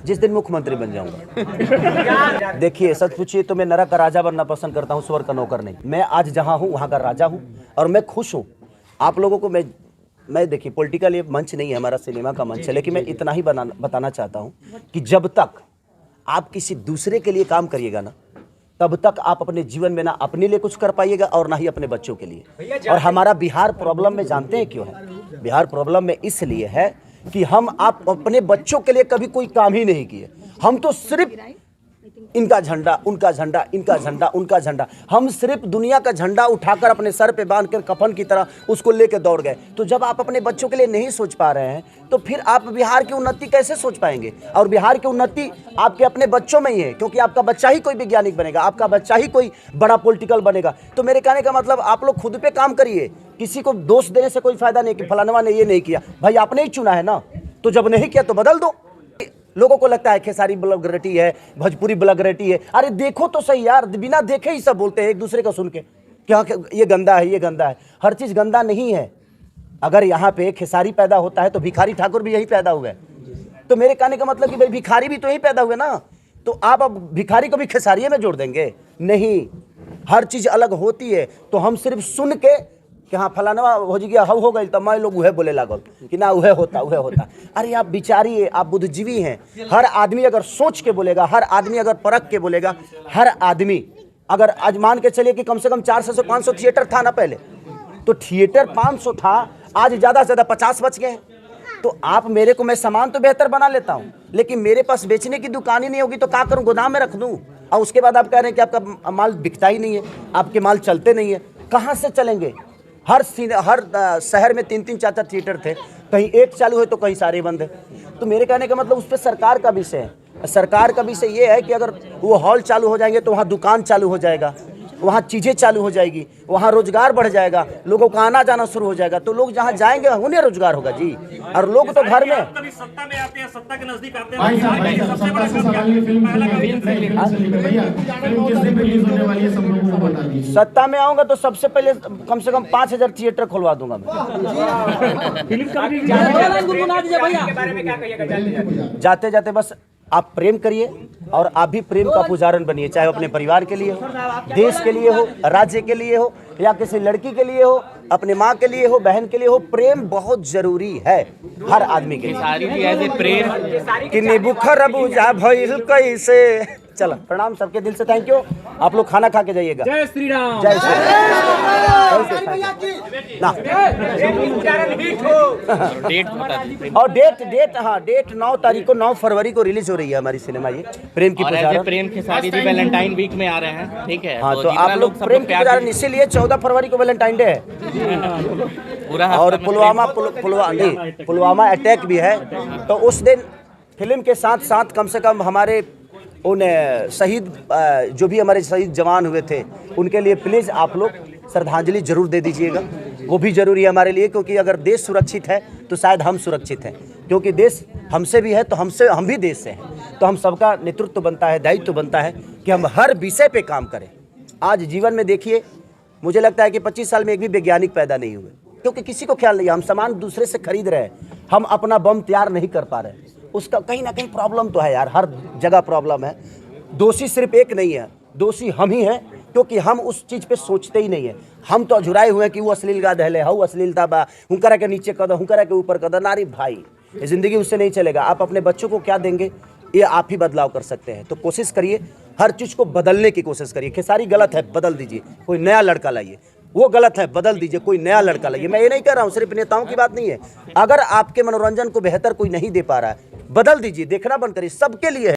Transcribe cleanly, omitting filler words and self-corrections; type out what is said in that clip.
जिस दिन मुख्यमंत्री बन जाऊंगा। देखिए सच पूछिए तो मैं नरक का राजा बनना पसंद करता हूं, स्वर्ग का नौकर नहीं। मैं आज जहां हूं वहां का राजा हूं और मैं खुश हूं। आप लोगों को मैं देखिए पॉलिटिकल ये मंच नहीं है, हमारा सिनेमा का मंच है, लेकिन मैं इतना ही बताना चाहता हूं कि जब तक आप किसी दूसरे के लिए काम करिएगा ना, तब तक आप अपने जीवन में ना अपने लिए कुछ कर पाइएगा और ना ही अपने बच्चों के लिए। और हमारा बिहार प्रॉब्लम में जानते हैं क्यों है? बिहार प्रॉब्लम में इसलिए है कि आप अपने बच्चों के लिए कभी कोई काम ही नहीं किए। हम तो सिर्फ इनका झंडा, उनका झंडा, इनका झंडा, उनका झंडा, हम सिर्फ दुनिया का झंडा उठाकर अपने सर पे बांधकर कफन की तरह उसको लेकर दौड़ गए। तो जब आप अपने बच्चों के लिए नहीं सोच पा रहे हैं तो फिर आप बिहार की उन्नति कैसे सोच पाएंगे? और बिहार की उन्नति आपके अपने बच्चों में ही है, क्योंकि आपका बच्चा ही कोई वैज्ञानिक बनेगा, आपका बच्चा ही कोई बड़ा पॉलिटिकल बनेगा। तो मेरे कहने का मतलब आप लोग खुद पे काम करिए, किसी को दोष देने से कोई फायदा नहीं कि फलानवा ने ये नहीं किया। भाई आपने ही चुना है ना, तो जब नहीं किया तो बदल दो। लोगों को लगता है खेसारी ब्लॉगरेटी है, भोजपुरी ब्लॉगरेटी है। अरे देखो तो सही यार, बिना देखे ही सब बोलते हैं एक दूसरे को सुन के, क्या ये गंदा है, ये गंदा है। हर चीज गंदा नहीं है। अगर यहाँ पे खेसारी पैदा होता है तो भिखारी ठाकुर भी यही पैदा हुए। तो मेरे कहने का मतलब कि भाई भिखारी भी तो यही पैदा हुए ना, तो आप अब भिखारी को भी खेसारिये में जोड़ देंगे? नहीं, हर चीज अलग होती है। तो हम सिर्फ सुन के कि हाँ फलाना हो गया, हव हो गई, तो मैं लोग उहे बोले लागल कि ना उहे होता, उहे होता। अरे आप बिचारिए, आप बुद्धिजीवी हैं। हर आदमी अगर सोच के बोलेगा, हर आदमी अगर परख के बोलेगा, हर आदमी अगर आज मान के चलिए कि कम से कम 400 से 500 थिएटर था ना पहले, तो थिएटर 500 था, आज ज़्यादा से ज़्यादा 50 बच गए। तो आप मेरे को, मैं सामान तो बेहतर बना लेता हूँ, लेकिन मेरे पास बेचने की दुकान ही नहीं होगी तो क्या करूँ? गोदाम में रख दूँ। और उसके बाद आप कह रहे हैं कि आपका माल बिकता ही नहीं है, आपके माल चलते नहीं है। कहाँ से चलेंगे? हर शहर में 3-3 4-4 थिएटर थे, कहीं एक चालू है तो कहीं सारे बंद है। तो मेरे कहने का मतलब उस पर सरकार का विषय है। सरकार का विषय ये है कि अगर वो हॉल चालू हो जाएंगे तो वहाँ दुकान चालू हो जाएगा, वहाँ चीज़ें चालू हो जाएगी, वहाँ रोजगार बढ़ जाएगा, लोगों का आना जाना शुरू हो जाएगा। तो लोग जहाँ जाएंगे उन्हें रोजगार होगा जी। और लोग तो घर में कभी सत्ता में आते हैं, सत्ता के नजदीक आते हैं। सत्ता में आऊंगा तो सबसे पहले कम से कम 5000 थिएटर खुलवा दूंगा मैं। जाते जाते बस आप प्रेम करिए और आप भी प्रेम का पुजारन बनिए, चाहे अपने परिवार के लिए हो, देश के लिए हो, राज्य के लिए हो, या किसी लड़की के लिए हो, अपने माँ के लिए हो, बहन के लिए हो। प्रेम बहुत जरूरी है हर आदमी के लिए। कि निबुखर बुझा भइल कैसे। चलो प्रणाम सबके दिल से, थैंक यू। आप लोग खाना खा के जाइएगा। जय श्री राम। जय श्री राम। और डेट हाँ, डेट 9 तारीख को, 9 फरवरी को रिलीज हो रही है हमारी सिनेमा ये प्रेम की पुजारन। प्रेम खेसारी जी वैलेंटाइन वीक में आ रहे हैं, ठीक है? हाँ, तो आप लोग प्रेम की पुजारन, इसीलिए 14 फरवरी को वैलेंटाइन डे है पूरा। और पुलवामा अटैक भी है, तो उस दिन फिल्म के साथ साथ कम से कम हमारे उन शहीद, जो भी हमारे शहीद जवान हुए थे, उनके लिए प्लीज़ आप लोग श्रद्धांजलि जरूर दे दीजिएगा। वो भी जरूरी है हमारे लिए, क्योंकि अगर देश सुरक्षित है तो शायद हम सुरक्षित हैं, क्योंकि देश हमसे भी है तो हम भी देश से हैं। तो हम सबका नेतृत्व बनता है, दायित्व बनता है कि हम हर विषय पे काम करें। आज जीवन में देखिए, मुझे लगता है कि 25 साल में एक भी वैज्ञानिक पैदा नहीं हुए, क्योंकि किसी को ख्याल नहीं है। हम सामान दूसरे से खरीद रहे हैं, हम अपना बम तैयार नहीं कर पा रहे। उसका कहीं ना कहीं प्रॉब्लम तो है यार, हर जगह प्रॉब्लम है। दोषी सिर्फ एक नहीं है, दोषी हम ही हैं, क्योंकि हम उस चीज़ पे सोचते ही नहीं है। हम तो अझुराए हुए हैं कि वो अश्लील गा दहले, हऊ अश्लीलता बा, हुंकरा के नीचे कदर, हुंकरा के ऊपर कदर। नारी भाई, ज़िंदगी उससे नहीं चलेगा। आप अपने बच्चों को क्या देंगे, ये आप ही बदलाव कर सकते हैं। तो कोशिश करिए, हर चीज़ को बदलने की कोशिश करिए। खेसारी गलत है, बदल दीजिए, कोई नया लड़का लाइए। वो गलत है, बदल दीजिए, कोई नया लड़का लाइए। मैं ये नहीं कह रहा हूँ, सिर्फ नेताओं की बात नहीं है। अगर आपके मनोरंजन को बेहतर कोई नहीं दे पा रहा है, बदल दीजिए, देखना बंद करिए, सबके लिए है।